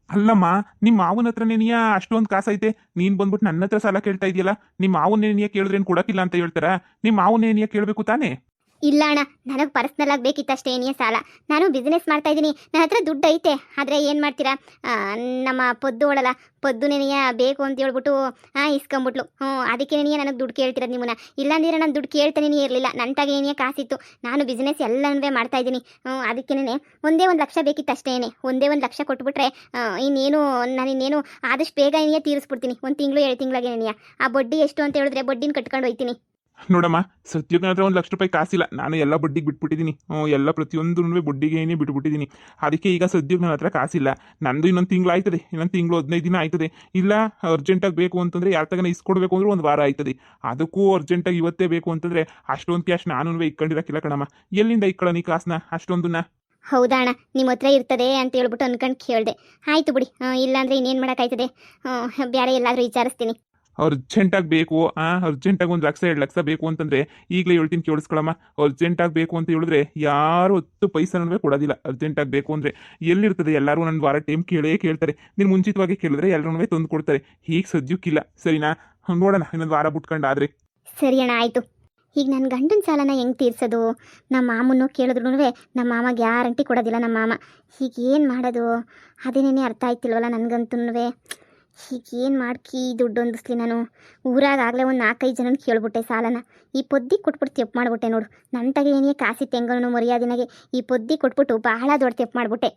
ಅಲ್ಲಮ್ಮ, ನಿಮ್ಮ ಮಾವನ ಹತ್ರ ನೀನಿಯ ಅಷ್ಟೊಂದು ಕಾಸೈತೆ, ನೀನ್ ಬಂದ್ಬಿಟ್ಟು ನನ್ನ ಹತ್ರ ಸಾಲ ಕೇಳ್ತಾ ಇದೆಯಲ್ಲ. ನಿಮ್ಮ ಮಾವನೇನಿಯ ಕೇಳಿದ್ರೇನು ಕೊಡಕ್ಕಿಲ್ಲ ಅಂತ ಹೇಳ್ತಾರ? ನಿಮ್ಮ ಮಾವನೇನಿಯ ಕೇಳಬೇಕು ತಾನೇ? ಇಲ್ಲ ಅಣ್ಣ, ನನಗೆ ಪರ್ಸ್ನಲ್ ಆಗಿ ಬೇಕಿತ್ತಷ್ಟೇ ಏನೇ ಸಾಲ. ನಾನು ಬಿಸ್ನೆಸ್ ಮಾಡ್ತಾ ಇದ್ದೀನಿ, ನನ್ನ ಹತ್ರ ದುಡ್ಡು ಐತೆ. ಆದರೆ ಏನು ಮಾಡ್ತೀರಾ, ನಮ್ಮ ಪೊದ್ದು ಒಳಲ್ಲ, ಪೊದ್ದುನೇನೆಯ ಬೇಕು ಅಂತ ಹೇಳ್ಬಿಟ್ಟು ಇಸ್ಕೊಂಬಿಟ್ಲು. ಅದಕ್ಕೇನೆಯೇ ನನಗೆ ದುಡ್ಡು ಕೇಳ್ತಿರೋದು ನಿಮ್ಮನ್ನ. ಇಲ್ಲಾಂದಿದ್ರೆ ನಾನು ದುಡ್ಡು ಕೇಳ್ತಾನೇ ಇರಲಿಲ್ಲ. ನಂಟಾಗ ಏನೇ ಕಾಸಿತ್ತು, ನಾನು ಬಿಸ್ನೆಸ್ ಎಲ್ಲನೂ ಮಾಡ್ತಾ ಇದ್ದೀನಿ. ಅದಕ್ಕೇನೆ ಒಂದೇ 1 ಲಕ್ಷ ಬೇಕಿತ್ತು ಅಷ್ಟೇ. ಒಂದೇ 1 ಲಕ್ಷ ಕೊಟ್ಬಿಟ್ರೆ ಇನ್ನೇನು ನಾನು ಇನ್ನೇನು ಆದಷ್ಟು ಬೇಗ ಏನೇ ತೀರಿಸ್ಬಿಡ್ತೀನಿ. 1 ತಿಂಗಳು 2 ತಿಂಗಳಾಗೇನೆಯ. ಆ ಬಡ್ಡಿ ಎಷ್ಟು ಅಂತ ಹೇಳಿದ್ರೆ ಬಡ್ಡಿನ ಕಟ್ಕೊಂಡು ಹೋಯ್ತೀನಿ. ನೋಡಮ್ಮ, ಸದ್ಯಕ್ಕೆ ನನ್ನ ಹತ್ರ 1 ಲಕ್ಷ ರೂಪಾಯಿ ಕಾಸಿಲ್ಲ. ನಾನು ಎಲ್ಲ ಬಡ್ಡಿಗೆ ಬಿಟ್ಬಿಟ್ಟಿದ್ದೀನಿ. ಎಲ್ಲ ಪ್ರತಿಯೊಂದು ಬಡ್ಡಿಗೆ ಏನೇ ಬಿಟ್ಬಿಟ್ಟಿದ್ದೀನಿ. ಅದಕ್ಕೆ ಈಗ ಸದ್ಯಕ್ಕೆ ನನ್ನ ಹತ್ರ ಕಾಸಿಲ್ಲ. ನಂದು ಇನ್ನೊಂದು ತಿಂಗಳು ಆಯ್ತದೆ, ಇನ್ನೊಂದು ತಿಂಗಳು 15 ದಿನ ಆಯ್ತದೆ. ಇಲ್ಲ ಅರ್ಜೆಂಟಾಗಿ ಬೇಕು ಅಂತಂದರೆ ಯಾರ ತಗನ ಇಸ್ಕೊಡ್ಬೇಕು ಅಂದ್ರೆ 1 ವಾರ ಆಯ್ತದೆ. ಅದಕ್ಕೂ ಅರ್ಜೆಂಟಾಗಿ ಇವತ್ತೇ ಬೇಕು ಅಂತಂದರೆ ಅಷ್ಟೊಂದು ಕ್ಯಾಶ್ ನಾನು ಇಟ್ಕೊಂಡಿರಕ್ಕಿಲ್ಲ ಕಣಮ್ಮ. ಎಲ್ಲಿಂದ ಇಟ್ಕೊಳ್ಳೋ ನೀ ಕಾಸನ್ನ ಅಷ್ಟೊಂದನ್ನ? ಹೌದಾ ಅಣ್ಣ, ನಿಮ್ಮ ಹತ್ರ ಇರ್ತದೆ ಅಂತ ಹೇಳ್ಬಿಟ್ಟು ಅನ್ಕೊಂಡು ಕೇಳಿದೆ. ಆಯಿತು ಬಿಡಿ, ಇಲ್ಲಾಂದರೆ ಇನ್ನೇನು ಮಾಡೋಕ್ಕಾಯ್ತದೆ. ಬೇರೆ ಎಲ್ಲಾದರೂ ವಿಚಾರಿಸ್ತೀನಿ. ಅರ್ಜೆಂಟಾಗಿ ಬೇಕು, ಅರ್ಜೆಂಟಾಗಿ 1 ಲಕ್ಷ 2 ಲಕ್ಷ ಬೇಕು ಅಂತಂದರೆ ಈಗಲೇ ಹೇಳ್ತೀನಿ ಕೇಳಿಸ್ಕೊಳಮ್ಮ. ಅರ್ಜೆಂಟಾಗಿ ಬೇಕು ಅಂತ ಹೇಳಿದ್ರೆ ಯಾರು 10 ಪೈಸನೂ ಕೊಡೋದಿಲ್ಲ. ಅರ್ಜೆಂಟಾಗಿ ಬೇಕು ಅಂದರೆ ಎಲ್ಲಿರ್ತದೆ? ಎಲ್ಲರೂ ನನ್ನ ವಾರ ಟೈಮ್ ಕೇಳ್ತಾರೆ. ನೀನು ಮುಂಚಿತವಾಗಿ ಕೇಳಿದ್ರೆ ಎಲ್ಲರೂ ತಂದು ಕೊಡ್ತಾರೆ. ಈಗ ಸದ್ಯಕ್ಕಿಲ್ಲ, ಸರಿನಾ? ನೋಡೋಣ, ಇನ್ನೊಂದು ವಾರ ಬಿಟ್ಕೊಂಡು ಆದರೆ. ಸರಿ ಅಣ್ಣ, ಆಯಿತು. ಈಗ ನನ್ನ ಗಂಡನ ಸಾಲನ ಹೆಂಗೆ ತೀರ್ಸೋದು? ನಮ್ಮ ಮಾಮನ್ನು ಕೇಳಿದ್ರು ನಮ್ಮ ಮಾಮ ಗ್ಯಾರಂಟಿ ಕೊಡೋದಿಲ್ಲ. ನಮ್ಮ ಮಾಮ ಈಗ ಏನು ಮಾಡೋದು ಅದೇನೇ ಅರ್ಥ ಆಯ್ತಿಲ್ವಲ್ಲ ನನಗಂತೂ. ಈಗ ಏನು ಮಾಡ್ಕಿ ದುಡ್ಡು ಹೊಂದಿಸ್ಲಿ ನಾನು? ಊರಾಗ ಆಗಲೇ ಒಂದು 4-5 ಜನನ ಕೇಳ್ಬಿಟ್ಟೆ ಸಾಲನ. ಈ ಪೊದ್ದಿ ಕೊಟ್ಬಿಟ್ಟು ತೆಪ್ಪು ಮಾಡಿಬಿಟ್ಟೆ ನೋಡು. ನನ್ನ ತಗೆ ಏನೇ ಕಾಸಿತ್ತು ಹೆಂಗನು ಮರ್ಯಾದಿನಾಗೆ ಈ ಪೊದ್ದಿ ಕೊಟ್ಬಿಟ್ಟು ಭಾಳ ದೊಡ್ಡ ತೆಪ್ಪು ಮಾಡಿಬಿಟ್ಟೆ.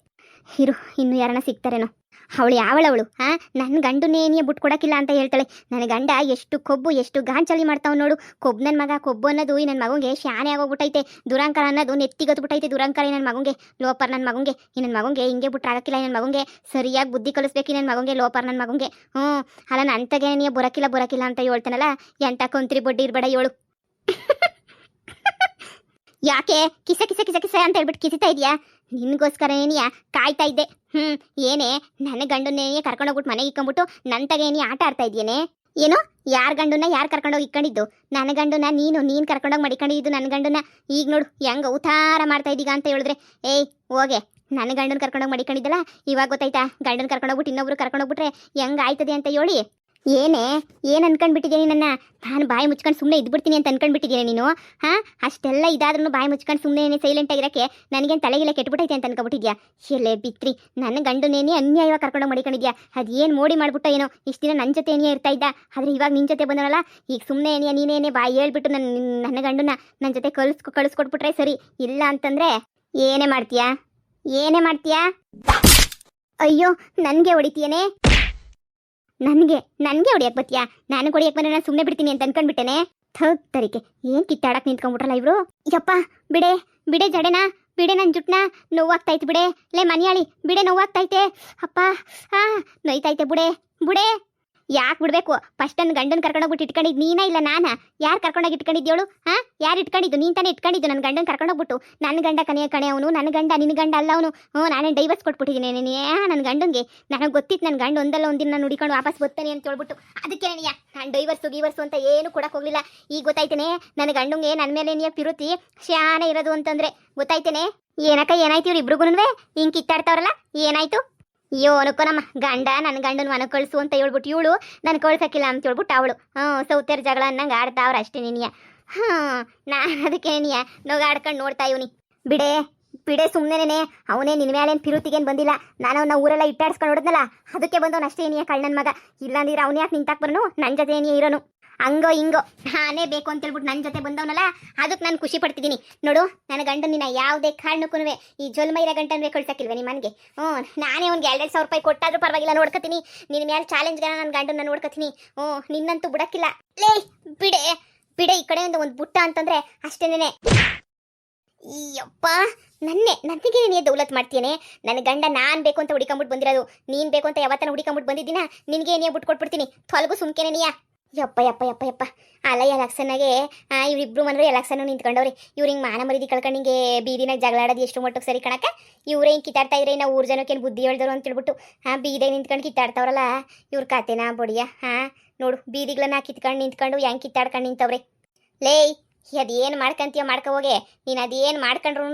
ಇರು, ಇನ್ನೂ ಯಾರನ್ನ ಸಿಗ್ತಾರೇನೋ. ಅವಳು ಯಾವಳವಳು? ನನ್ನ ಗಂಡುನೇನಿಯ ಬಿಟ್ಕೊಡಕ್ಕಿಲ್ಲ ಅಂತ ಹೇಳ್ತಾಳೆ. ನನ್ನ ಗಂಡ ಎಷ್ಟು ಕೊಬ್ಬು, ಎಷ್ಟು ಗಾಂಚಲಿ ಮಾಡ್ತಾವ್ ನೋಡು. ಕೊಬ್ಬು ನನ್ನ ಮಗ. ಕೊಬ್ಬು ಅನ್ನೋದು ಈ ನನ್ನ ಮಗಂಗೆ ಶಾನೆ ಆಗೋಗ್ಬಿಟ್ಟೈತೆ. ದುರಂಕಾರ ಅನ್ನೋದು ನೆತ್ತಿಗೊತ್ಬಿಟ್ಟೈತೆ. ದುರಂಕಾರ ನನ್ನ ಮಗಂಗೆ, ಲೋಪರ್ ನನ್ನ ಮಗಂಗೆ. ಈ ನನ್ನ ಮಗಂಗೆ ಹಿಂಗೆ ಬಿಟ್ರಾಗಕ್ಕಿಲ್ಲ. ನನ್ನ ಮಗಂಗೆ ಸರಿಯಾಗಿ ಬುದ್ಧಿ ಕಲಿಸ್ಬೇಕು. ನನ್ನ ಮಗಂಗೆ ಲೋಪರ್ ನನ್ನ ಮಗಂಗೆ. ಅಲ್ಲ, ನನ್ನ ತಗೇನಿಯ ಬರಕಿಲ್ಲ ಅಂತ ಹೇಳ್ತಾನಲ್ಲ. ಎಂಟ ಕೊಂತ್ರಿ ಬಡ್ಡಿ ಇರಬೇಡ ಹೇಳು. ಯಾಕೆ ಕಿಸ ಕಿಸ ಕಿಸ ಕಿಸ ಅಂತ ಹೇಳ್ಬಿಟ್ಟು ಕಿಸಿತಾ ಇದೆಯಾ? ನಿನಗೋಸ್ಕರ ಏನಿಯಾ ಕಾಯ್ತಾ ಇದ್ದೆ. ಏನೇ ನನ್ನ ಗಂಡನ್ನೇನಿಯ ಕರ್ಕೊಂಡೋಗ್ಬಿಟ್ಟು ಮನೆಗೆ ಇಕ್ಕೊಂಬಿಟ್ಟು ನನ್ನ ತಗೇನಿ ಆಟ ಆಡ್ತಾ ಇದೆಯೇನೆ? ಏನು? ಯಾರ ಗಂಡನ್ನ ಯಾರು ಕರ್ಕೊಂಡೋಗಿ ಇಕ್ಕೊಂಡಿದ್ದು? ನನ್ನ ಗಂಡನ ನೀನು ಕರ್ಕೊಂಡೋಗಿ ಮಡಿಕೊಂಡಿದ್ದು ನನ್ನ ಗಂಡನ. ಈಗ ನೋಡು ಹೆಂಗೆ ಅವತಾರ ಮಾಡ್ತಾ ಇದ್ದೀಗ ಅಂತ ಹೇಳಿದ್ರೆ, ಏಯ್ ಹೋಗೆ, ನನ್ನ ಗಂಡನ ಕರ್ಕೊಂಡೋಗಿ ಮಡಿಕೊಂಡಿದ್ದಲ್ಲ, ಇವಾಗ ಗೊತ್ತಾಯ್ತಾ? ಗಂಡನ ಕರ್ಕೊಂಡೋಗ್ಬಿಟ್ಟು ಇನ್ನೊಬ್ರು ಕರ್ಕೊಂಡೋಗ್ಬಿಟ್ರೆ ಹೆಂಗೆ ಆಯ್ತದೆ ಅಂತ ಹೇಳಿ. ಏನು ಅನ್ಕೊಂಡ್ಬಿಟ್ಟಿದ್ದೀನಿ ನನ್ನ? ನಾನು ಬಾಯಿ ಮುಚ್ಕೊಂಡು ಸುಮ್ಮನೆ ಇದ್ಬಿಡ್ತೀನಿ ಅಂತ ಅನ್ಕೊಂಡ್ಬಿಟ್ಟಿದ್ದೀನಿ ನೀನು? ಅಷ್ಟೆಲ್ಲ ಇದಾದ್ರೂ ಬಾಯಿ ಮುಚ್ಕೊಂಡು ಸುಮ್ಮನೆ ಸೈಲೆಂಟ್ ಆಗಿರೋಕ್ಕೆ ನನಗೇನು ತಲೆಗಿಲ್ಲ ಕೆಟ್ಬಿಟ್ಟೈತೆ ಅಂತ ಅನ್ಕೊಬಿಟ್ಟಿದ್ಯಾ? ಎಲ್ಲೇ ಬಿತ್ರಿ, ನನ್ನ ಗಂಡನೇನೇ ಅನ್ಯಾಯವಾಗಿ ಕರ್ಕೊಂಡೋಗಿ ಮಡಿಕೊಂಡಿದ್ಯಾ? ಅದೇನು ಮೋಡಿ ಮಾಡ್ಬಿಟ್ಟೋ ಏನೋ. ಇಷ್ಟು ದಿನ ನನ್ನ ಜೊತೆ ಏನೇ ಇರ್ತಾ ಇದ್ದ, ಆದರೆ ಇವಾಗ ನಿನ್ನ ಜೊತೆ ಬಂದವಲ್ಲ. ಈಗ ಸುಮ್ಮನೆ ನೀನೇನೇ ಬಾಯಿ ಹೇಳ್ಬಿಟ್ಟು ನನ್ನ ಗಂಡನ್ನ ನನ್ನ ಜೊತೆ ಕಳಿಸ್ಕೊಟ್ಬಿಟ್ರೆ ಸರಿ. ಇಲ್ಲ ಅಂತಂದರೆ ಏನೇ ಮಾಡ್ತೀಯಾ? ಅಯ್ಯೋ, ನನಗೆ ಹೊಡಿತೀಯನೇ? ನನಗೆ ಹೊಡಿಯಕ್ಕೆ ಬತ್ತೀಯಾ? ನಾನು ಹೊಡಿಯಕ್ಕೆ ಬಂದರೆ ನಾನು ಸುಮ್ಮನೆ ಬಿಡ್ತೀನಿ ಅಂತ ಅನ್ಕೊಂಡ್ಬಿಟ್ಟೇನೆ. ತರಿಕೆ, ಏನು ಕಿತ್ತಾಡಕ್ಕೆ ನಿಂತ್ಕೊಂಡ್ಬಿಟ್ರಲ್ಲ ಇವರು. ಯಪ್ಪ, ಬಿಡೆ ಜಡೆನಾ, ಬಿಡೆ ನನ್ನ ಜುಟ್ಟನ. ನೋವಾಗ್ತೈತೆ ಬಿಡೆ. ಲೇ ಮನಿಯಾಳಿ, ಬಿಡೆ ನೋವಾಗ್ತೈತೆ. ಅಪ್ಪ, ನೋಯ್ತೈತೆ ಬುಡೆ. ಯಾಕೆ ಬಿಡಬೇಕು? ಫಸ್ಟ್ ನನ್ನ ಗಂಡನ ಕರ್ಕೊಂಡೋಗ್ಬಿಟ್ಟು ಇಟ್ಕೊಂಡಿದ್ದು ನೀನಾ ಇಲ್ಲ ನಾನಾ? ಯಾರು ಕರ್ಕೊಂಡೋಗಿ ಇಟ್ಕೊಂಡಿದ್ದೇಳು? ಯಾರು ಇಟ್ಕೊಂಡಿದ್ದು? ನೀನು ತಾನೇ ಇಟ್ಕೊಂಡಿದ್ದು ನನ್ನ ಗಂಡನ ಕರ್ಕೊಂಡೋಗ್ಬಿಟ್ಟು. ನನ್ನ ಗಂಡ ಕಣೆ ಅವನು. ನನ್ನ ಗಂಡ ನಿನ್ನ ಗಂಡ ಅಲ್ಲ ಅವನು. ನಾನೇ ಡೈವರ್ಸ್ ಕೊಟ್ಬಿಟ್ಟಿದ್ದೀನಿ ನನ್ನ ಗಂಡಂಗೆ. ನನಗೆ ಗೊತ್ತಿತ್ತು ನನ್ನ ಗಂಡ ಒಂದಲ್ಲ ಒಂದಿನ ನಾನು ಹುಡಿಕೊಂಡು ವಾಪಸ್ ಬರ್ತಾನೆ ಅಂತ ಹೇಳ್ಬಿಟ್ಟು. ಅದಕ್ಕೆ ನಾನು ಡೈವರ್ಸು ಅಂತ ಏನು ಕೊಡಕ್ಕೆ ಹೋಗಲಿಲ್ಲ. ಈಗ ಗೊತ್ತಾಯ್ತೇನೆ ನನ್ನ ಗಂಡಂಗೆ ನನ್ನ ಮೇಲೆ ನೀ ಪಿರುತಿ ಶಾನೆ ಇರೋದು ಅಂತಂದರೆ. ಗೊತ್ತಾಯ್ತೇನೆ? ಏನಾಯ್ತು ಇವ್ರು ಇಬ್ರಿಗೂ ಹಿಂಗೆ ಕಿತ್ತಾಡ್ತಾವ್ರಲ್ಲ? ಏನಾಯ್ತು? ಅಯ್ಯೋ ಅನ್ಕೋ, ನಮ್ಮ ಗಂಡ ನನ್ನ ಗಂಡನ ಮನೆ ಕಳಿಸು ಅಂತ ಹೇಳ್ಬಿಟ್ಟು ಇವಳು ನಾನು ಕಳ್ಸಕ್ಕಿಲ್ಲ ಅಂತ ಹೇಳ್ಬಿಟ್ಟು ಅವಳು ಸೌತ್ಯರ ಜಗಳ ಅನ್ನಂಗೆ ಆಡ್ತಾವ್ರ ಅಷ್ಟೇ ನೀನಿಯ. ನಾನು ಅದಕ್ಕೆ ನೀನಿಯ ನೋಗಾಡ್ಕೊಂಡು ನೋಡ್ತಾ ಇವನಿ. ಬಿಡೆ ಸುಮ್ಮನೆ. ಅವನೇ ನಿನ್ನ ಮೇಲೇನು ಪಿರುತಿಗೇನು ಬಂದಿಲ್ಲ. ನಾನು ಅವನ್ನ ಊರೆಲ್ಲ ಇಟ್ಟಾಡ್ಸ್ಕೊಂಡು ನೋಡಿದ್ನಲ್ಲ, ಅದಕ್ಕೆ ಬಂದವನು ಅಷ್ಟೇ ಏನಿಯ ಕಳ್ಳನ ಮಗ. ಇಲ್ಲಾಂದಿರ ಅವನು ಯಾಕೆ ನಿಂತಾಕ್ ಬರೋನು? ನನ್ನ ಜೊತೆ ಏನಿಯ ಇರೋನು. ಹಂಗೋ ಹಿಂಗೋ ನಾನೇ ಬೇಕು ಅಂತ ಹೇಳ್ಬಿಟ್ಟು ನನ್ನ ಜೊತೆ ಬಂದವನಲ್ಲ, ಅದಕ್ಕೆ ನಾನು ಖುಷಿ ಪಡ್ತಿದ್ದೀನಿ ನೋಡು. ನನ್ನ ಗಂಡ ನಿನ್ನ ಯಾವುದೇ ಕಾರಣಕ್ಕೂ ಈ ಜೊಲ್ಮೈರ ಗಂಟನ್ವೇ ಕಳ್ಸಕ್ಕಿಲ್ವೇ ನಿಮ್ಮ ಮನೆಗೆ? ನಾನೇ ಅವ್ನಿಗೆ 2,000 ರೂಪಾಯಿ ಕೊಟ್ಟಾದ್ರೂ ಪರವಾಗಿಲ್ಲ, ನೋಡ್ಕೊತೀನಿ. ನಿನ್ನ ಮೇಲೆ ಚಾಲೆಂಜ್ಗಾರ ನನ್ನ ಗಂಡನ್ನ ನೋಡ್ಕೊತೀನಿ. ನಿನ್ನಂತೂ ಬಿಡಕ್ಕಿಲ್ಲ. ಲೇ ಬಿಡೆ ಈ ಕಡೆ ಒಂದು ಬುಟ್ಟ ಅಂತಂದ್ರೆ ಅಷ್ಟೇನೆ. ಅಯ್ಯಪ್ಪ, ನನಗೆ ನೀನೇ ದೌಲತ್ ಮಾಡ್ತೀಯೇನೆ? ನನ್ನ ಗಂಡ ನಾನು ಬೇಕು ಅಂತ ಹುಡಿಕೊಂಬಿಟ್ಟು ಬಂದಿರೋದು. ನೀನು ಬೇಕು ಅಂತ ಯಾವತ್ತನ ಹುಡಿಕೊಂಬಿಟ್ಟು ಬಂದಿದ್ದೀನ? ನಿನಗೆ ನೀ ಬಿಟ್ಟು ಕೊಟ್ಬಿಡ್ತೀನಿ. ತೊಲಗು ಸುಮ್ಕೆನೆ ನೀಯ. ಯಪ್ಪ ಅಲ್ಲ, ಎಲೆಕ್ಷನ್ನಾಗೆ ಇವರಿಬ್ರು ಮನೆಯವರು ಎಲೆಕ್ಷನ್ ನಿಂತ್ಕೊಂಡವ್ರಿ. ಇವ್ರು ಹಿಂಗೆ ಮಾನ ಮರಿದಿ ಕಳ್ಕೊಂಡು ಹಿಂಗೆ ಬೀದಿನಾಗ ಜಗಳಾಡೋದು ಎಷ್ಟು ಮಟ್ಟಕ್ಕೆ ಸರಿ ಕಣಕ್ಕ? ಇವರೇ ಹಿಂಗೆ ಕಿತ್ತಾಡ್ತಾ ಇದ್ರೆ ನಾವು ಊರು ಜನಕ್ಕೇನು ಬುದ್ಧಿ ಹೇಳ್ದರು ಅಂತ ಹೇಳ್ಬಿಟ್ಟು ಬೀದಿಗೆ ನಿಂತ್ಕೊಂಡು ಕಿತ್ತಾಡ್ತಾವ್ರಲ್ಲ ಇವ್ರ ಕತೆನಾ ಬಡಿಯ. ನೋಡು, ಬೀದಿಗಳನ್ನ ಕಿತ್ಕೊಂಡು ನಿಂತ್ಕೊಂಡು ಹೆಂಗೆ ಕಿತ್ತಾಡ್ಕೊಂಡು ನಿಂತವ್ರೆ. ಲೇ ಅದೇನು ಮಾಡ್ಕಂತೀಯ ಮಾಡ್ಕೊ ಹೋಗೆ. ನೀನು ಅದೇನು ಮಾಡ್ಕೊಂಡ್ರು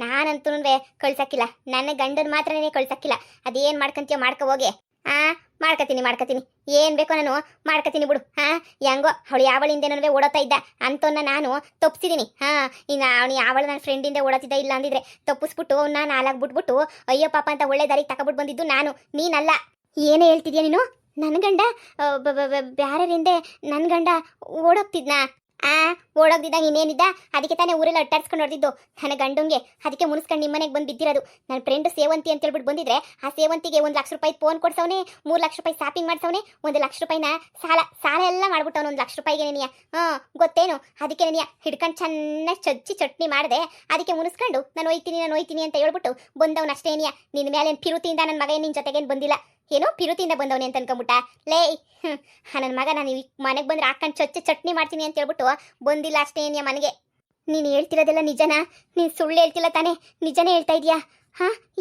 ನಾನಂತೂ ಕಳ್ಸಕ್ಕಿಲ್ಲ. ನನ್ನ ಗಂಡನ ಮಾತ್ರನೇ ಕಳ್ಸಕ್ಕಿಲ್ಲ. ಅದೇನು ಮಾಡ್ಕಂತೀಯ ಮಾಡ್ಕೊ ಹೋಗೆ. ಮಾಡ್ಕತೀನಿ ಏನು ಬೇಕೋ ನಾನು ಮಾಡ್ಕತೀನಿ ಬಿಡು. ಹೆಂಗೋ ಅವಳು ಯಾವಳಿಂದೇನೋ ಓಡೋತಾ ಇದ್ದ ಅಂತವನ್ನ ನಾನು ತಪ್ಪಿಸಿದ್ದೀನಿ. ಇನ್ನು ಅವನು ಯಾವಳು ನನ್ನ ಫ್ರೆಂಡಿಂದ ಓಡೋತಿದ್ದ ಇಲ್ಲ ಅಂದಿದ್ರೆ ತಪ್ಪಿಸ್ಬಿಟ್ಟು ಅವನ್ನ ನಾಲ್ಕು ಬಿಟ್ಬಿಟ್ಟು ಅಯ್ಯೋ ಪಾಪ ಅಂತ ಒಳ್ಳೆ ದಾರಿಗೆ ತಗೊಬಿಟ್ಟು ಬಂದಿದ್ದು ನಾನು, ನೀನಲ್ಲ. ಏನೇ ಹೇಳ್ತಿದ್ಯಾ ನೀನು? ನನ್ನ ಗಂಡ ಬ್ಯಾರರಿಂದೆ ನನ್ನ ಗಂಡ ಓಡೋಗ್ತಿದ್ನಾ? ಓಡೋಗ್ದಿದ್ದಾಗ ಇನ್ನೇನಿದ್ದ? ಅದಕ್ಕೆ ತಾನೇ ಊರೆಲ್ಲ ಅಟ್ಟಾಡ್ಸ್ಕೊಂಡು ಹೊಡೆದಿದ್ದು ನನ್ನ ಗಂಡಂಗೆ. ಅದಕ್ಕೆ ಮುನ್ಸ್ಕೊಂಡು ನಿಮ್ಮನೆಗೆ ಬಂದು ಬಿದ್ದಿರೋದು. ನನ್ನ ಫ್ರೆಂಡ್ ಸೇವಂತಿ ಅಂತ ಹೇಳ್ಬಿಟ್ಟು ಬಂದಿದ್ರೆ ಆ ಸೇವಂತಿಗೆ 1 ಲಕ್ಷ ರೂಪಾಯಿ ಫೋನ್ ಕೊಡ್ಸವನೆ, 3 ಲಕ್ಷ ರೂಪಾಯಿ ಶಾಪಿಂಗ್ ಮಾಡ್ಸವನೆ, 1 ಲಕ್ಷ ರೂಪಾಯಿನ ಸಾಲ ಎಲ್ಲ ಮಾಡ್ಬಿಟ್ಟವನು 1 ಲಕ್ಷ ರೂಪಾಯಿಗೆ ನೆನೆಯ. ಗೊತ್ತೇನು? ಅದಕ್ಕೆ ನೆನೆಯ ಹಿಡ್ಕೊಂಡು ಚೆನ್ನಾಗಿ ಚಚ್ಚಿ ಚಟ್ನಿ ಮಾಡಿದೆ. ಅದಕ್ಕೆ ಮುನ್ಸ್ಕೊಂಡು ನಾನು ಹೋಯ್ತೀನಿ ಅಂತ ಹೇಳ್ಬಿಟ್ಟು ಬಂದವನು ಅಷ್ಟೇ ನೆನೆಯ. ನಿನ್ನ ಮೇಲೆ ಏನು ಪಿರುತಿಯಿಂದ ನನ್ನ ಮಗ ನಿನ್ನ ಜೊತೆಗೇನು ಬಂದಿಲ್ಲ. ಏನೋ ಪಿರುತಿಯಿಂದ ಬಂದವನೇ ಅಂತ ಅನ್ಕೊಂಬಿಟ್ಟ ಲೇ. ನನ್ನ ಮಗ ನಾನು ಮನೆಗೆ ಬಂದ್ರೆ ಹಾಕೊಂಡು ಚಟ್ನಿ ಮಾಡ್ತೀನಿ ಅಂತ ಹೇಳ್ಬಿಟ್ಟು ಬಂದಿಲ್ಲ ಅಷ್ಟೇ ಏನಿಯ ಮನೆಗೆ. ನೀನು ಹೇಳ್ತಿರೋದೆಲ್ಲ ನಿಜನಾ? ನೀನು ಸುಳ್ಳು ಹೇಳ್ತಿಲ್ಲ ತಾನೇ? ನಿಜನೇ ಹೇಳ್ತಾ ಇದೀಯಾ?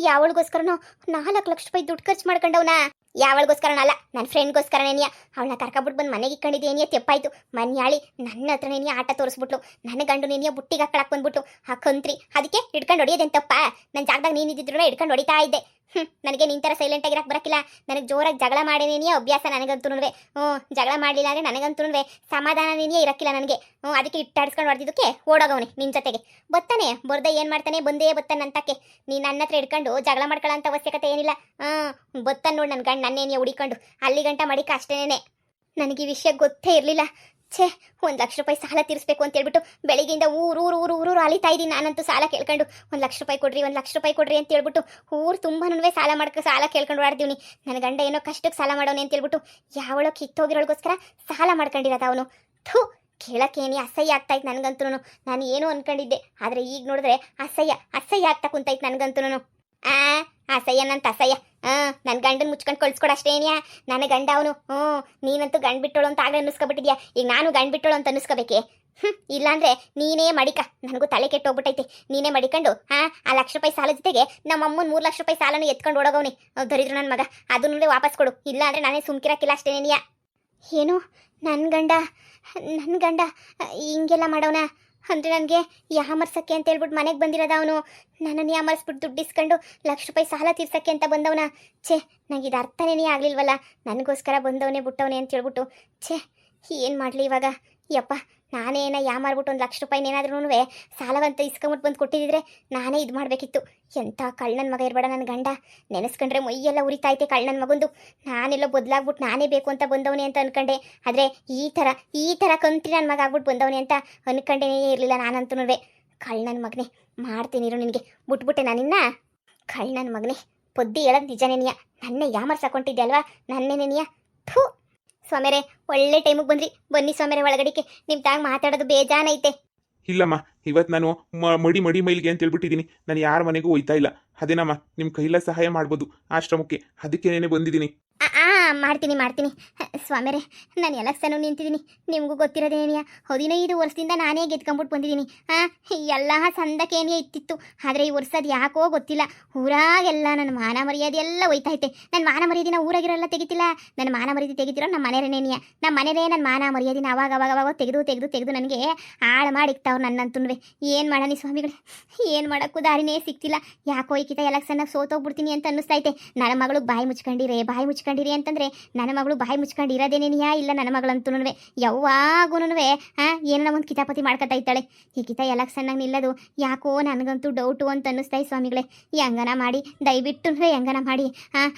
ಯಾವಳಿಗೋಸ್ಕರನೋ 4 ಲಕ್ಷ ರೂಪಾಯಿ ದುಡ್ಡು ಖರ್ಚು ಮಾಡ್ಕೊಂಡವನ? ಯಾವಳಿಗೋಸ್ಕರನಲ್ಲ, ನನ್ನ ಫ್ರೆಂಡ್ಗೋಸ್ಕರನೇನಿಯ. ಅವಳನ್ನ ಕರ್ಕೊಬಿಟ್ಟು ಬಂದು ಮನೆಗೆ ಇಟ್ಕೊಂಡಿದ್ದೇನಿಯ ತೆಪ್ಪಾಯ್ತು. ಮನ್ಯಾಳಿ ನನ್ನ ಹತ್ರನೇನಿಯ ಆಟ ತೋರಿಸ್ಬಿಟ್ಲು. ನನ್ನ ಗಂಡು ನೇನಿಯ ಬುಟ್ಟಿಗೆ ಹಾಕೊಳಕ್ ಬಂದ್ಬಿಟ್ಟು ಆ ಕಂತ್ರಿ. ಅದಕ್ಕೆ ಹಿಡ್ಕೊಂಡು ಹೊಡಿಯೋದೇನು ತಪ್ಪ? ನನ್ನ ಜಾಗದಾಗ ನೀನಿದ್ದಿದ್ರು ಹಿಡ್ಕೊಂಡು ಹೊಡಿತಾ ಇದ್ದೆ. ನನಗೆ ನಿನ್ ಥರ ಸೈಲೆಂಟ್ ಆಗಿರಕ್ಕೆ ಬರಕ್ಕಿಲ್ಲ. ನನಗೆ ಜೋರಾಗಿ ಜಗಳ ಮಾಡೇನೇನಿಯ ಅಭ್ಯಾಸ ನನಗಂತೂ. ಜಗಳ ಮಾಡಲಿಲ್ಲ ಅಂದರೆ ನನಗಂತೂ ಸಮಾಧಾನನೇನಿಯ ಇರಕ್ಕಿಲ್ಲ ನನಗೆ. ಅದಕ್ಕೆ ಇಟ್ಟಾಡ್ಸ್ಕೊಂಡು ಹೊಡೆದಿದ್ದಕ್ಕೆ ಓಡೋಗವನೆ ನಿನ್ನ ಜೊತೆಗೆ. ಬತ್ತಾನೆ ಬರ್ದೆ ಏನು ಮಾಡ್ತಾನೆ? ಬಂದೇ ಬತ್ತಾನೆ ಅಂತಕ್ಕೆ. ನೀನು ನನ್ನ ಹತ್ರ ಹಿಡ್ಕೊಂಡು ಜಗಳ ಮಾಡ್ಕೊಳ್ಳೋಂಥ ಅವಶ್ಯಕತೆ ಏನಿಲ್ಲ. ಬತ್ತಾನೆ ನೋಡಿ ನನ್ನ ಗಂಡು ನನ್ನೇನಿಯ ಹುಡಿಕೊಂಡು ಅಲ್ಲಿ ಗಂಟ ಮಾಡಿಕ ಅಷ್ಟೇನೆ. ನನಗೆ ಈ ವಿಷಯ ಗೊತ್ತೇ ಇರಲಿಲ್ಲ. ಛೇ, 1 ಲಕ್ಷ ರೂಪಾಯಿ ಸಾಲ ತೀರಿಸ್ಬೇಕು ಅಂತ ಹೇಳ್ಬಿಟ್ಟು ಬೆಳಿಗ್ಗೆಯಿಂದ ಊರು ಅಲಿತಾ ಇದ್ದೀನಿ ನಾನಂತೂ. ಸಾಲ ಕೇಳ್ಕೊಂಡು 1 ಲಕ್ಷ ರೂಪಾಯಿ ಕೊಡ್ರಿ, 1 ಲಕ್ಷ ರೂಪಾಯಿ ಕೊಡ್ರಿ ಅಂತ ಹೇಳ್ಬಿಟ್ಟು ಊರು ತುಂಬಾನು ಸಾಲ ಕೇಳ್ಕೊಂಡು ಓಡಾಡ್ತೀವಿ. ನನ್ನ ಗಂಡ ಏನೋ ಕಷ್ಟಕ್ಕೆ ಸಾಲ ಮಾಡೋನೆ ಅಂತ ಹೇಳ್ಬಿಟ್ಟು ಯಾವಳೋ ಕಿತ್ತೋಗಿರೋಳಗೋಸ್ಕರ ಸಾಲ ಮಾಡ್ಕೊಂಡಿರೋದ ಅವನು. ಥೂ, ಕೇಳಕ್ಕೇನಿ ಅಸಹ್ಯ ಆಗ್ತಾಯಿತ್ತು ನನಗಂತೂ. ನಾನು ಏನು ಅನ್ಕೊಂಡಿದ್ದೆ, ಆದರೆ ಈಗ ನೋಡಿದ್ರೆ ಅಸಹ್ಯ ಆಗ್ತಾ ಕುಂತಾಯ್ತು ನನಗಂತೂ. ಅಸಹ್ಯನಂತ ಅಸಹ್ಯ. ನನ್ನ ಗಂಡನ ಮುಚ್ಕೊಂಡು ಕಳ್ಸ್ಕೊಡು ಅಷ್ಟೇ ಏನಿಯಾ. ನನ್ನ ಗಂಡ ಅವನು. ನೀನಂತೂ ಗಂಡು ಬಿಟ್ಟೋಳು ಅಂತ ಆಗಲೇ ಅನ್ನಿಸ್ಕೊಬಿಟ್ಟಿದ್ಯಾ. ಈಗ ನಾನು ಗಂಡು ಬಿಟ್ಟೋಳು ಅಂತ ಅನ್ನಿಸ್ಕೋಬೇಕೆ? ಇಲ್ಲಾಂದ್ರೆ ನೀನೇ ಮಡಿಕ. ನನಗೂ ತಲೆ ಕೆಟ್ಟೋಗ್ಬಿಟ್ಟೈತೆ. ನೀನೇ ಮಡಿಕೊಂಡು ಆ 1 ಲಕ್ಷ ರೂಪಾಯಿ ಸಾಲ ಜೊತೆಗೆ ನಮ್ಮಮ್ಮನ 3 ಲಕ್ಷ ರೂಪಾಯಿ ಸಾಲನು ಎತ್ಕೊಂಡು ಓಡೋಗವನಿ. ದರಿದ್ರು ನನ್ನ ಮಗ. ಅದನ್ನೇ ವಾಪಸ್ ಕೊಡು, ಇಲ್ಲ ಅಂದರೆ ನಾನೇ ಸುಮ್ಕಿರಕ್ಕಿಲ್ಲ ಅಷ್ಟೇನೇನಿಯಾ. ಏನು ನನ್ನ ಗಂಡ ಹಿಂಗೆಲ್ಲ ಮಾಡೋಣ ಅಂದರೆ ನನಗೆ ಯಾಮರ್ಸಕ್ಕೆ ಅಂತ ಹೇಳ್ಬಿಟ್ಟು ಮನೆಗೆ ಬಂದಿರೋದ ಅವನು. ನನ್ನನ್ನು ಯಾಮರ್ಸ್ಬಿಟ್ಟು ದುಡ್ಡು ಇಸ್ಕೊಂಡು 1 ಲಕ್ಷ ರೂಪಾಯಿ ಸಾಲ ತೀರ್ಸಕ್ಕೆ ಅಂತ ಬಂದವನ. ಛೇ, ನನಗೆ ಇದು ಅರ್ಥನೇ ಆಗಲಿಲ್ವಲ್ಲ. ನನಗೋಸ್ಕರ ಬಂದವನೇ ಬಿಟ್ಟವನೇ ಅಂತ ಹೇಳ್ಬಿಟ್ಟು. ಛೇ, ಏನು ಮಾಡಲಿ ಇವಾಗ? ಯಪ್ಪ, ನಾನೇನ ಯಾಮಾರ್ಬಿಟ್ಟು 1 ಲಕ್ಷ ರೂಪಾಯಿನೇನಾದ್ರೂ ಸಾಲವಂತ ಇಸ್ಕೊಂಬಿಟ್ಟು ಬಂದು ಕೊಟ್ಟಿದ್ದಿದ್ರೆ ನಾನೇ ಇದು ಮಾಡಬೇಕಿತ್ತು. ಎಂಥ ಕಳ್ಳನ ಮಗ ಇರಬೇಡ ನನ್ನ ಗಂಡ. ನೆನೆಸ್ಕೊಂಡ್ರೆ ಮೈಯೆಲ್ಲ ಉರಿತಾಯ್ತೆ ಕಳ್ಳನ ಮಗಂದು. ನಾನೆಲ್ಲೋ ಬದಲಾಗ್ಬಿಟ್ಟು ನಾನೇ ಬೇಕು ಅಂತ ಬಂದವನೇ ಅಂತ ಅನ್ಕೊಂಡೆ. ಆದರೆ ಈ ಥರ ಕಂತ್ರಿ ನನ್ನ ಮಗ ಆಗ್ಬಿಟ್ಟು ಬಂದವನೇ ಅಂತ ಅನ್ಕೊಂಡೇನೇ ಇರಲಿಲ್ಲ ನಾನಂತೂ. ಕಳ್ಳನ ಮಗನೇ, ಮಾಡ್ತೀನಿ ಇರು ನಿನಗೆ. ಬಿಟ್ಬಿಟ್ಟೆ ನಾನಿನ್ನ. ಕಳ್ಳನ ಮಗನೇ, ಪೊದ್ದಿ ಹೇಳೋದು ನಿಜನೇನಿಯ. ನನ್ನೇ ಯಾಮರ್ಸಾಕೊಂಡಿದ್ದೆ ಅಲ್ವಾ? ನನ್ನೇನೇನಿಯ. ಥೂ ಸ್ವಾಮಿಯರೇ, ಒಳ್ಳೆ ಟೈಮಿಗೆ ಬಂದ್ರಿ. ಬನ್ನಿ ಸ್ವಾಮಿಯರೇ ಒಳಗಡಿಕೆ. ನಿಮ್ಮ ತಾಗ ಮಾತಾಡೋದು ಬೇಜಾನೈತೆ. ಇಲ್ಲಮ್ಮ, ಇವತ್ತು ನಾನು ಮಡಿ ಮೈಲಿಗೆ ಅಂತ ಹೇಳ್ಬಿಟ್ಟಿದ್ದೀನಿ. ನಾನು ಯಾರ ಮನೆಗೂ ಹೋಯ್ತಾ ಇಲ್ಲ. ಅದೇನಮ್ಮ, ನಿಮ್ಮ ಕೈಲ ಸಹಾಯ ಮಾಡ್ಬೋದು ಆಶ್ರಮಕ್ಕೆ, ಅದಕ್ಕೇನೇ ಬಂದಿದ್ದೀನಿ. ಮಾಡ್ತೀನಿ ಸ್ವಾಮಿಯರೇ. ನಾನು ಎಲೆಕ್ಷನ್ ನಿಂತಿದ್ದೀನಿ. ನಿಮಗೂ ಗೊತ್ತಿರೋದೇನಿಯ, 15 ವರ್ಷದಿಂದ ನಾನೇ ಗೆದ್ಕೊಂಬಿಟ್ಟು ಬಂದಿದ್ದೀನಿ. ಎಲ್ಲ ಸಂದಕ್ಕೇನಿಯ ಇತ್ತಿತ್ತು. ಆದರೆ ಈ ವರ್ಷ ಅದು ಯಾಕೋ ಗೊತ್ತಿಲ್ಲ, ಊರಾಗೆಲ್ಲ ನನ್ನ ಮಾನ ಮರ್ಯಾದೆ ಎಲ್ಲ ಹೋಯ್ತೈತೆ. ನನ್ನ ಮಾನ ಮರ್ಯಾದಿನ ಊರಾಗಿರೋಲ್ಲ ತೆಗಿತಿಲ್ಲ. ನನ್ನ ಮಾನ ಮರ್ಯಾದೆ ತೆಗಿತಿರೋ ನಮ್ಮ ಮನೆಯರೇನೇನಿಯ. ನಮ್ಮ ಮನೆಯೇ ನನ್ನ ಮಾನ ಮರ್ಯಾದಿನ ಅವಾಗ ತೆಗೆದು ನನಗೆ ಹಾಳು ಮಾಡಿಕ್ತಾವ್ರು ನನ್ನಂತೂ. ಏನು ಮಾಡೋಣ ಸ್ವಾಮಿಗಳೇ, ಏನು ಮಾಡೋಕ್ಕೂ ದಾರಿನೇ ಸಿಗ್ತಿಲ್ಲ. ಯಾಕೋ ಈಕಿತ ಎಲೆಕ್ಷನ್ನಾಗ ಸೋತೋಗ್ಬಿಡ್ತೀನಿ ಅಂತ ಅನ್ನಿಸ್ತೈತೆ. ನನ್ನ ಮಗಳು ಬಾಯಿ ಮುಚ್ಕೊಂಡಿರಿ ಅಂತಂದರೆ ನನ್ನ ಮಗಳು ಬಾಯಿ ಮುಚ್ಕೊಂಡು ಇರೋದೇನೇನಿಯಾ ಇಲ್ಲ. ನನ್ನ ಮಗಳಂತೂ ಯಾವಾಗೂ ಏನೋ ಒಂದು ಕಿತಾಪತಿ ಮಾಡ್ಕೊತಾ ಇದ್ದಾಳೆ. ಈ ಕಿತ ಎಲೆಕ್ಷನ್ನಾಗ ನಿಲ್ಲೋದು ಯಾಕೋ ನನಗಂತೂ ಡೌಟು ಅಂತ ಅನ್ನಿಸ್ತಾಯಿ ಸ್ವಾಮಿಗಳೇ. ಹೆಂಗನ ಮಾಡಿ ದಯವಿಟ್ಟು ಹೆಂಗನ ಮಾಡಿ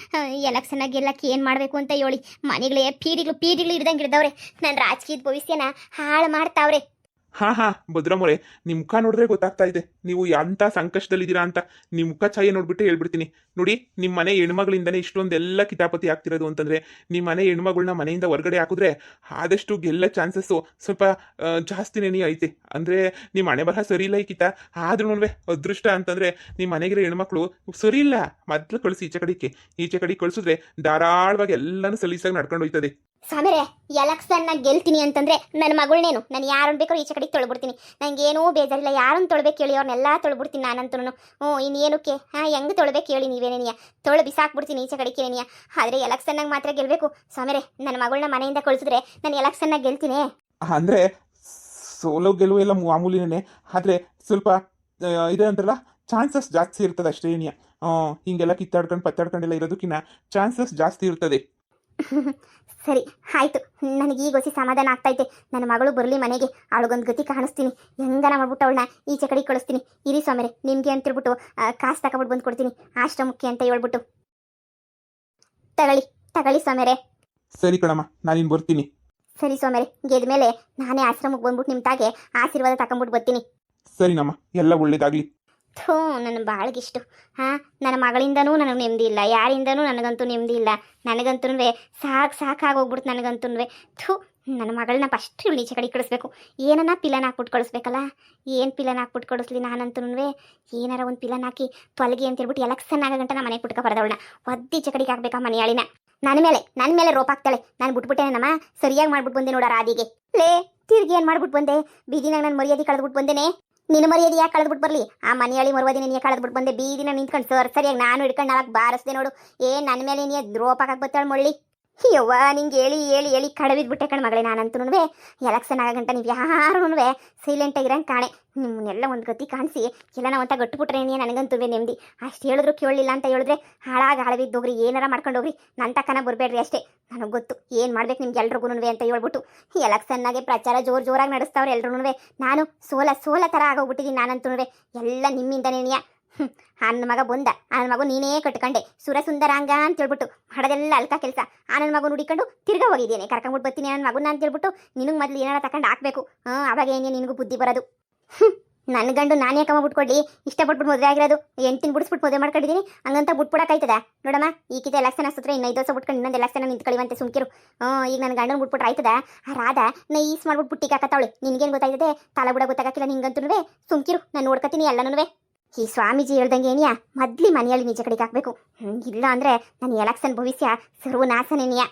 ಎಲೆಕ್ಷನ್ನಾಗ ಗೆಲ್ಲಕ್ಕೆ ಏನು ಮಾಡಬೇಕು ಅಂತ ಹೇಳಿ. ಮನೆಗಳೇ ಪೀಡಿಗಳು ಹಿಡ್ದಂಗೆ ಹಿಡ್ದವ್ರೆ. ನನ್ನ ರಾಜಕೀಯದ ಭವಿಷ್ಯನ ಹಾಳು ಮಾಡ್ತಾವ್ರೆ. ಭದ್ರಮೋರೆ, ನಿಮ್ಮ ಮುಖ ನೋಡಿದ್ರೆ ಗೊತ್ತಾಗ್ತಾ ಇದೆ ನೀವು ಎಂಥ ಸಂಕಷ್ಟದಲ್ಲಿದ್ದೀರಾ ಅಂತ. ನಿಮ್ಮ ಮುಖ ಛಾಯೆ ನೋಡ್ಬಿಟ್ಟು ಹೇಳ್ಬಿಡ್ತೀನಿ ನೋಡಿ. ನಿಮ್ಮ ಮನೆ ಹೆಣ್ಮಗಳಿಂದನೇ ಇಷ್ಟೊಂದೆಲ್ಲ ಕಿತಾಪತಿ ಆಗ್ತಿರೋದು ಅಂತಂದರೆ, ನಿಮ್ಮ ಮನೆ ಹೆಣ್ಮಗಳನ್ನ ಮನೆಯಿಂದ ಹೊರಗಡೆ ಹಾಕಿದ್ರೆ ಆದಷ್ಟು ಗೆಲ್ಲ ಚಾನ್ಸಸ್ಸು ಸ್ವಲ್ಪ ಜಾಸ್ತಿನೇ ಐತೆ. ಅಂದರೆ ನಿಮ್ಮ ಮನೆ ಬರಹ ಸರಿ ಇಲ್ಲ ಈಕಿತ. ಆದ್ರೂ ಅದೃಷ್ಟ ಅಂತಂದರೆ ನಿಮ್ಮ ಮನೆಗಿರೋ ಹೆಣ್ಮಕ್ಳು ಸರಿ ಇಲ್ಲ. ಮೊದಲು ಕಳಿಸಿ ಈಚೆ ಕಡೆಗೆ ಕಳಿಸಿದ್ರೆ ಧಾರಾಳವಾಗಿ ಎಲ್ಲನೂ ಸಲೀಸಾಗಿ ನಡ್ಕೊಂಡು ಹೋಯ್ತದೆ. ಸ್ವಾಮಿರೇ, ಎಲೆಕ್ಷನ್ನಾಗ ಗೆಲ್ತೀನಿ ಅಂತಂದರೆ ನನ್ನ ಮಗಳನ್ನೇನು ನಾನು ಯಾರನ್ನು ಬೇಕಾದ್ರೂ ಈಚೆ ಕಡೆಗೆ ತೊಳ್ಬಿಡ್ತೀನಿ. ನನಗೇನೂ ಬೇಜಾರಿಲ್ಲ. ಯಾರನ್ನು ತೊಳ್ಬೇಕು ಹೇಳಿ, ಅವ್ರನ್ನೆಲ್ಲ ತೊಳ್ಬಿಡ್ತೀನಿ ನಾನಂತೂ. ಇನ್ನೇನಕ್ಕೆ ಹೆಂಗೆ ತೊಳ್ಬೇಕು ಹೇಳಿ ನೀವೇನೇನಿಯ. ಬಿಸಾಕ್ಬಿಡ್ತೀನಿ ಈಚೆ ಕಡೆಗೆ ಏನಿಯ. ಆದರೆ ಎಲೆಕ್ಷನ್ನಾಗ ಮಾತ್ರ ಗೆಲ್ಲಬೇಕು ಸ್ವಾಮಿರೇ. ನನ್ನ ಮಗಳನ್ನ ಮನೆಯಿಂದ ಕಳಿಸಿದ್ರೆ ನಾನು ಎಲೆಕ್ಷನ್ನಾಗ ಗೆಲ್ತೀನಿ. ಅಂದರೆ ಸೋಲೋ ಗೆಲುವು ಎಲ್ಲ ಮಾಮೂಲಿನೇ, ಆದರೆ ಸ್ವಲ್ಪ ಇದೆ ಅಂತಾರಲ್ಲ, ಚಾನ್ಸಸ್ ಜಾಸ್ತಿ ಇರ್ತದೆ ಅಷ್ಟೇ ಏನಿಯ. ಹಿಂಗೆಲ್ಲ ಕಿತ್ತಾಡ್ಕೊಂಡು ಪತ್ತಾಡ್ಕೊಂಡೆಲ್ಲ ಇರೋದಕ್ಕಿಂತ ಚಾನ್ಸಸ್ ಜಾಸ್ತಿ ಇರ್ತದೆ. ಸರಿ ಆಯ್ತು, ನನಗೆ ಈಗ ಹೊಸಿ ಸಮಾಧಾನ ಆಗ್ತೈತೆ. ನನ್ನ ಮಗಳು ಬರಲಿ ಮನೆಗೆ, ಅವಳಿಗೊಂದು ಗತಿ ಕಾಣಿಸ್ತೀನಿ. ಹೆಂಗನ ಮಾಡ್ಬಿಟ್ಟು ಅವಳನ್ನ ಈಚೆ ಕಡೆ ಕಳಿಸ್ತೀನಿ. ಇರಿ ಸ್ವಾಮಿರೆ, ನಿಮಗೆ ಅಂತಿರ್ಬಿಟ್ಟು ಕಾಸು ತಗೊಬಿಟ್ಟು ಬಂದು ಕೊಡ್ತೀನಿ ಆಶ್ರಮಕ್ಕೆ ಅಂತ ಹೇಳ್ಬಿಟ್ಟು. ತಗೊಳ್ಳಿ ಸ್ವಾಮಿರೆ. ಸರಿ ಕಣಮ್ಮ, ನಾನಿನ್ನು ಬರ್ತೀನಿ. ಸರಿ ಸ್ವಾಮಿರೆ, ಗೆದ್ದ ಮೇಲೆ ನಾನೇ ಆಶ್ರಮಕ್ಕೆ ಬಂದ್ಬಿಟ್ಟು ನಿಮ್ಮ ತಾಗೆ ಆಶೀರ್ವಾದ ತಗೊಂಬಿಟ್ಟು ಬರ್ತೀನಿ. ಸರಿನಮ್ಮ, ಎಲ್ಲ ಒಳ್ಳೇದಾಗಲಿ. ಥೂ, ನನ್ನ ಬಾಳ್ಗಿಷ್ಟು. ನನ್ನ ಮಗಳಿಂದನೂ ನನಗೆ ನೆಮ್ಮದಿ ಇಲ್ಲ, ಯಾರಿಂದನೂ ನನಗಂತೂ ನೆಮ್ಮದಿ ಇಲ್ಲ. ನನಗಂತೂ ಸಾಕಾಗೋಗ್ಬಿಡ್ತು ನನಗಂತೂ. ಥೂ, ನನ್ನ ಮಗಳನ್ನ ಫಸ್ಟ್ ಇವಳು ಈಚೆ ಕಡೆ ಕಳಿಸ್ಬೇಕು. ಏನನ್ನ ಪಿಲನ್ ಹಾಕ್ಬಿಟ್ಟು ಕಳಿಸ್ಬೇಕಲ್ಲ. ಏನು ಪಿಲನ್ ಹಾಕ್ಬಿಟ್ಟು ಕಳಿಸ್ಲಿ ನಾನಂತೂ. ಏನಾರ ಒಂದು ಪಿಲನ್ ಹಾಕಿ ತೊಲಗಿ ಅಂತ ಹೇಳ್ಬಿಟ್ಟು ಎಲೆಕ್ಷನ್ ಆಗೋ ಗಂಟ ನಾನು ಮನೆಗೆ ಬಿಟ್ಕೊ ಬರೋದವಳನ್ನ ಒದ್ದು ಈಚೆ ಕಡೆಗೆ ಹಾಕ್ಬೇಕಾ ಮನೆಯಾಳಿನ. ನನ್ನ ಮೇಲೆ ರೋಪ್ ಹಾಕ್ತಾಳೆ. ನಾನು ಬಿಟ್ಬಿಟ್ಟೇನಮ್ಮ, ಸರಿಯಾಗಿ ಮಾಡ್ಬಿಟ್ಟು ಬಂದೆ ನೋಡ ರಾಧಿಗೆ. ಲೇ ತಿರ್ಗಿ ಏನು ಮಾಡ್ಬಿಟ್ಟು ಬಂದೆ? ಬೀದಿನಾಗ ನಾನು ಮರ್ಯಾದೆ ಕಳೆದ್ಬಿಟ್ಟು ಬಂದೇನೆ. ನಿನ್ನ ಮರ್ಯಾದೆ ಯಾಕೆ ಕಳೆದ್ಬಿಟ್ಟು ಬರಲಿ? ಆ ಮನೆಯಾಳಿ ಮರುವಾದಿನ ನೀ ಕಳೆದ್ಬಿಟ್ಟು ಬಂದೆ. ಬೀದಿನ ನಿಂತ್ಕೊಂಡು ಸರಿಯಾಗಿ ನಾನು ಹಿಡ್ಕೊಂಡು ನಾಲ್ಕು ಬಾರಿಸ್ದೆ ನೋಡು. ನನ್ನ ಮೇಲೆ ನೀ ರೋಪ್ ಹಾಕಕ್ಕೆ ಬರ್ತಾಳೆ ಮೊಳ್ಳಿ. ಯವ್ವ, ನಿಂಗೆ ಹೇಳಿ ಕಡವಿದ್ಬಿಟ್ಟೆ ಕಣ್ ಮಗಳೇ. ನಾನಂತೂ ಎಲೆಕ್ಷನ್ ಆಗಂಟ ನೀವು ಯಾರೂ ಸೈಲೆಂಟಾಗಿರಂಗೆ ಕಾಣೆ. ನಿಮ್ಮನ್ನೆಲ್ಲ ಒಂದು ಗತಿ ಕಾಣಿಸಿ ಎಲ್ಲ ನಾವು ಅಂತ ಗಟ್ಟುಬಿಟ್ರೆ ನನಗಂತೂ ನೆಮ್ಮದಿ. ಅಷ್ಟು ಹೇಳಿದ್ರು ಕೇಳಲಿಲ್ಲ ಅಂತ ಹೇಳಿದ್ರೆ ಹಾಳಾಗಿದ್ದೋಗ್ರಿ, ಏನಾರ ಮಾಡ್ಕೊಂಡು ಹೋಗ್ರಿ, ನನ್ನ ತಕ್ಕನ ಬರಬೇಡ್ರಿ ಅಷ್ಟೇ. ನನಗೆ ಗೊತ್ತು ಏನು ಮಾಡ್ಬೇಕು ನಿಮ್ಗೆ ಎಲ್ರಿಗೂ ಅಂತ ಹೇಳ್ಬಿಟ್ಟು. ಎಲೆಕ್ಷನ್ನಾಗೆ ಪ್ರಚಾರ ಜೋರಾಗಿ ನಡೆಸ್ತಾವ್ರೆ ಎಲ್ರೂ. ನಾನು ಸೋಲ ಥರ ಆಗೋಗ್ಬಿಟ್ಟಿದ್ದೀನಿ ನಾನಂತೂ. ಎಲ್ಲ ನಿಮ್ಮಿಂದನೇನಿಯ. ನನ್ನ ಮಗ ಬಂದ, ಆ ನನ್ನ ಮಗು ನೀನೇ ಕಟ್ಕೊಂಡೆ ಸುರಸುಂದರಾಂಗ ಅಂತ ಹೇಳ್ಬಿಟ್ಟು ಮಾಡೋದೆಲ್ಲ ಅಲ್ಕ ಕೆಲಸ. ಆ ನನ್ನ ಮಗು ಹುಡಿಕೊಂಡು ತಿರ್ಗಾ ಹೋಗಿದ್ದೇನೆ, ಕರ್ಕೊಂಡ್ಬಿಟ್ಟು ಬರ್ತೀನಿ ನನ್ನ ಮಗುನ ಅಂತ ಹೇಳ್ಬಿಟ್ಟು. ನಿನಗೆ ಮೊದಲು ಏನಾರ ತಗೊಂಡು ಹಾಕ್ಬೇಕು. ಅವಾಗ ಏನೇ ನಿನಗೂ ಬುದ್ಧಿ ಬರೋದು. ನನ್ನ ಗಂಡು ನಾನೇ ಕಮ್ಮ ಬಿಟ್ಕೊಡ್ಲಿ, ಇಷ್ಟಪಟ್ಬಿಟ್ಟು ಮದುವೆ ಆಗಿರೋದು. ಹೆಂಡ್ತಿನ ಬಿಡಿಸ್ಬಿಟ್ಟು ಮದುವೆ ಮಾಡ್ಕೊಂಡಿದ್ದೀನಿ, ಹಂಗಂತ ಬಿಟ್ಬಿಡಕ್ಕಾಯ್ತದ? ನೋಡಮ್ಮ, ಈಗಿದ ಎಲೆಕ್ಷನ್ ಹತ್ತಿರ ಇನ್ನು 5 ವರ್ಷ ಬಿಟ್ಕೊಂಡು ಇನ್ನೊಂದು ಎಲೆಕ್ಷನ್ ನಿಂತ್ಕೊಳ್ಳಿವಂತೆ ಸುಮ್ಕಿರು. ಈಗ ನನ್ನ ಗಂಡನ ಬಿಟ್ಬಿಟ್ರೆ ಆಯ್ತದ? ಆ ರಾಧಾ ನೈಸ್ ಮಾಡ್ಬಿಟ್ಟು ಬುಟ್ಟಿಗೆ ಹಾಕತ್ತಾವಳೆ. ನಿನ್ಗೇನು ಗೊತ್ತಾಯ್ತದೆ? ತಲೆ ಬಿಡ ಗೊತ್ತಾಗಕ್ಕಿಲ್ಲ ನಿಂಗಂತೂ. ಸುಮ್ಕಿರು, ನಾನು ನೋಡ್ಕೊತೀನಿ ಎಲ್ಲನೂ. ಈ ಸ್ವಾಮೀಜಿ ಹೇಳ್ದಂಗೆ ಏನಿಯಾ, ಮೊದ್ಲಿ ಮನೆಯಲ್ಲಿ ನಿಜ ಕಡೆಗೆ ಹಾಕಬೇಕು. ಇಲ್ಲ ಅಂದರೆ ನನ್ನ ಎಲೆಕ್ಷನ್ ಭವಿಷ್ಯ ಸರ್ವನಾಶನೇನಿಯಾ.